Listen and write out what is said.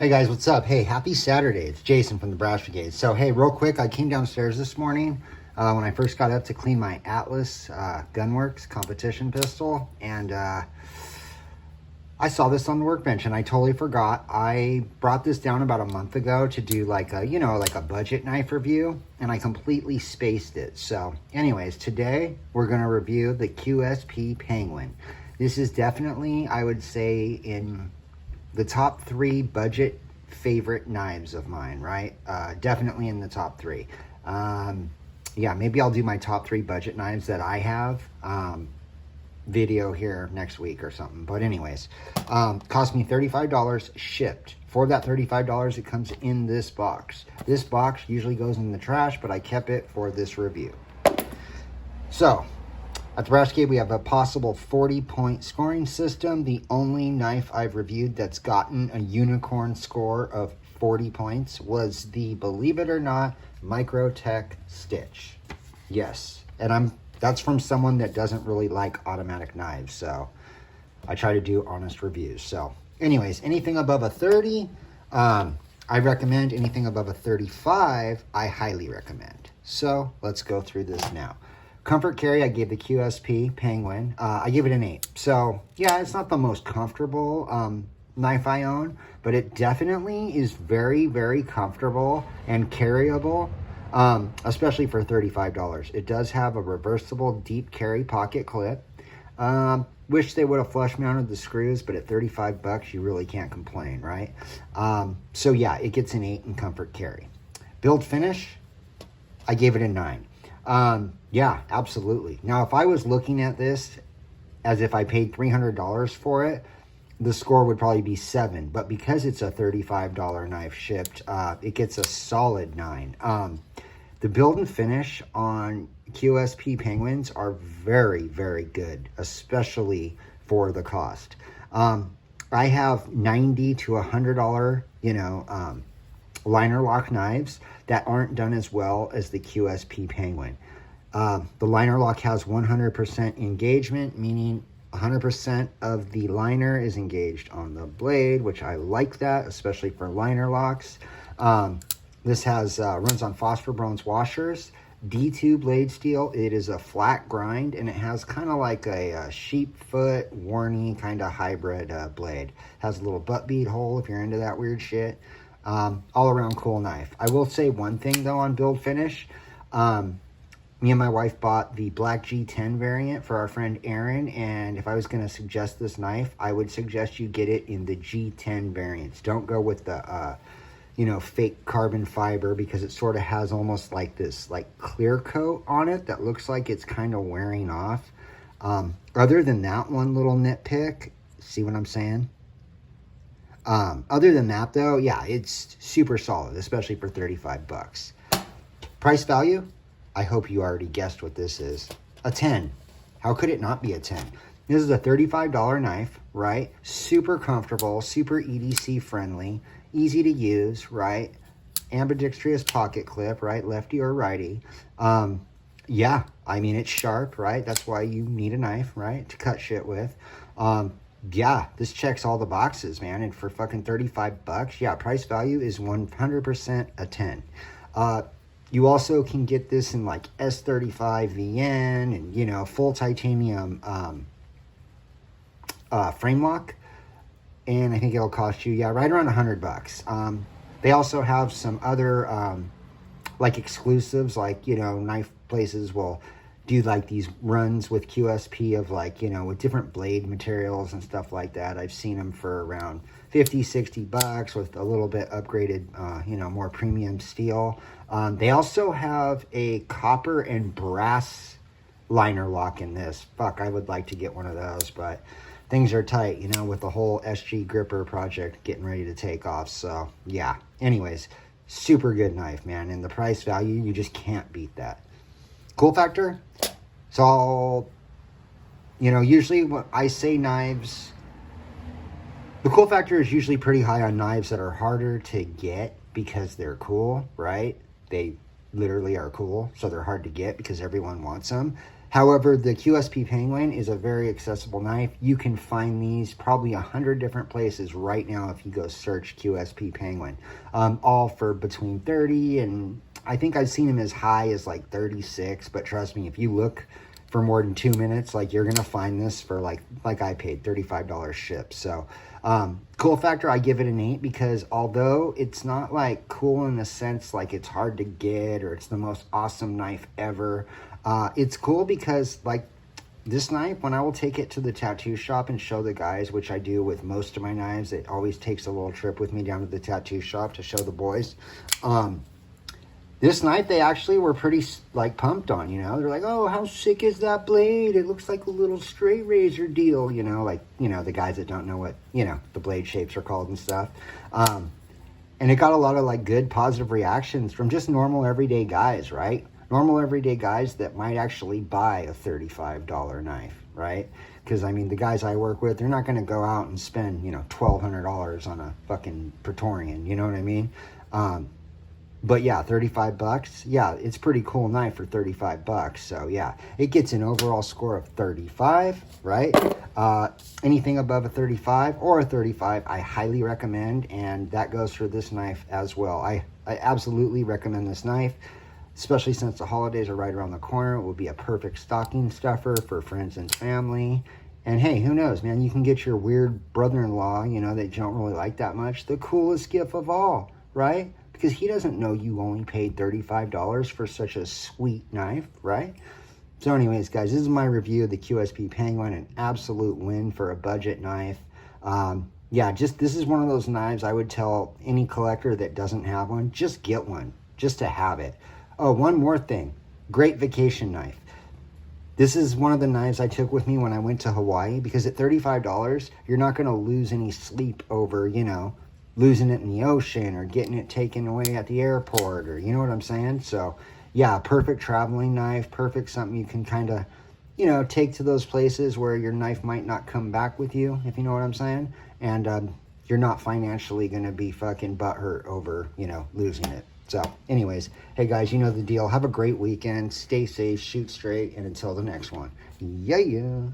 Hey guys, what's up? Hey, happy Saturday. It's Jason from the Brass Brigade. So, hey, real quick, I came downstairs this morning when I first got up to clean my Atlas Gunworks competition pistol, and I saw this on the workbench and I totally forgot. I brought this down about a month ago to do like a budget knife review, and I completely spaced it. So, anyways, today we're going to review the QSP Penguin. This is definitely, I would say, in the top 3 budget favorite knives of mine, right? Definitely in the top 3. Yeah, maybe I'll do my top 3 budget knives that I have video here next week or something. But anyways, cost me $35 shipped. For that $35, it comes in this box. This box usually goes in the trash, but I kept it for this review. So, at the Brass Brigade, we have a possible 40-point scoring system. The only knife I've reviewed that's gotten a unicorn score of 40 points was the, believe it or not, Microtech Stitch. Yes, and that's from someone that doesn't really like automatic knives, so I try to do honest reviews. So, anyways, anything above a 30, I recommend. Anything above a 35, I highly recommend. So, let's go through this now. Comfort carry, I gave the QSP Penguin. I give it an 8. So, yeah, it's not the most comfortable knife I own, but it definitely is very, very comfortable and carryable, especially for $35. It does have a reversible deep carry pocket clip. Wish they would have flush mounted the screws, but at $35, you really can't complain, right? So, yeah, it gets an 8 in comfort carry. Build finish, I gave it a 9. Yeah, absolutely. Now, if I was looking at this as if I paid $300 for it, the score would probably be 7. But because it's a $35 knife shipped, it gets a solid 9. The build and finish on QSP Penguins are very, very good, especially for the cost. I have $90 to $100, liner lock knives that aren't done as well as the QSP Penguin. The liner lock has 100% engagement, meaning 100% of the liner is engaged on the blade, which I like that, especially for liner locks. This has runs on phosphor bronze washers, D2 blade steel. It is a flat grind, and it has kind of like a sheep foot, Warney kind of hybrid blade. Has a little butt bead hole if you're into that weird shit. All around cool knife. I will say one thing though on build finish. Me and my wife bought the black G10 variant for our friend Aaron, and if I was going to suggest this knife, I would suggest you get it in the G10 variants. Don't go with the fake carbon fiber, because it sort of has almost like this like clear coat on it that looks like it's kind of wearing off. Other than that one little nitpick, see what I'm saying? Other than that though, yeah, it's super solid, especially for $35. Price value, I hope you already guessed what this is. A 10. How could it not be a 10? This is a $35 knife, right? Super comfortable, super EDC friendly, easy to use, right? Ambidextrous pocket clip, right? Lefty or righty. Yeah, I mean, it's sharp, right? That's why you need a knife, right? To cut shit with. Yeah, this checks all the boxes, man. And for fucking $35, yeah, price value is 100% a 10. You also can get this in like S35 VN and, full titanium frame lock. And I think it'll cost you, yeah, right around $100. They also have some other like exclusives, like, knife places will do like these runs with QSP of like, with different blade materials and stuff like that. I've seen them for around $50-$60 with a little bit upgraded, more premium steel. They also have a copper and brass liner lock in this. Fuck, I would like to get one of those, but things are tight, with the whole SG gripper project getting ready to take off. So, yeah. Anyways, super good knife, man. And the price value, you just can't beat that. Cool factor? So, usually when I say knives, the cool factor is usually pretty high on knives that are harder to get because they're cool, right? They literally are cool, so they're hard to get because everyone wants them. However, the QSP Penguin is a very accessible knife. You can find these probably 100 different places right now if you go search QSP Penguin. All for between 30 and I think I've seen them as high as like 36, but trust me, if you look for more than 2 minutes, like you're gonna find this for like I paid $35 shipped. So cool factor, I give it an 8 because although it's not like cool in the sense like it's hard to get or it's the most awesome knife ever, it's cool because like this knife, when I will take it to the tattoo shop and show the guys, which I do with most of my knives, it always takes a little trip with me down to the tattoo shop to show the boys. This knife, they actually were pretty, like, pumped on, you know? They're like, oh, how sick is that blade? It looks like a little straight razor deal, you know? Like, you know, the guys that don't know what, you know, the blade shapes are called and stuff. And it got a lot of, like, good, positive reactions from just normal, everyday guys, right? Normal, everyday guys that might actually buy a $35 knife, right? Because, I mean, the guys I work with, they're not going to go out and spend, you know, $1,200 on a fucking Praetorian, you know what I mean? But yeah, 35 bucks. Yeah, it's pretty cool knife for 35 bucks. So yeah, it gets an overall score of 35, right? Anything above a 35 or a 35, I highly recommend. And that goes for this knife as well. I absolutely recommend this knife, especially since the holidays are right around the corner. It will be a perfect stocking stuffer for friends and family. And hey, who knows, man? You can get your weird brother-in-law, you know, that you don't really like that much, the coolest gift of all, right? Because he doesn't know you only paid $35 for such a sweet knife, right? So anyways, guys, this is my review of the QSP Penguin, an absolute win for a budget knife. Yeah, just this is one of those knives I would tell any collector that doesn't have one, just get one, just to have it. Oh, one more thing, great vacation knife. This is one of the knives I took with me when I went to Hawaii, because at $35, you're not going to lose any sleep over, you know, losing it in the ocean or getting it taken away at the airport, or you know what I'm saying? So yeah, perfect traveling knife, perfect something you can kind of, you know, take to those places where your knife might not come back with you, if you know what I'm saying. And you're not financially going to be fucking butthurt over, you know, losing it. So anyways, hey guys, you know the deal. Have a great weekend. Stay safe, shoot straight, and until the next one. Yeah.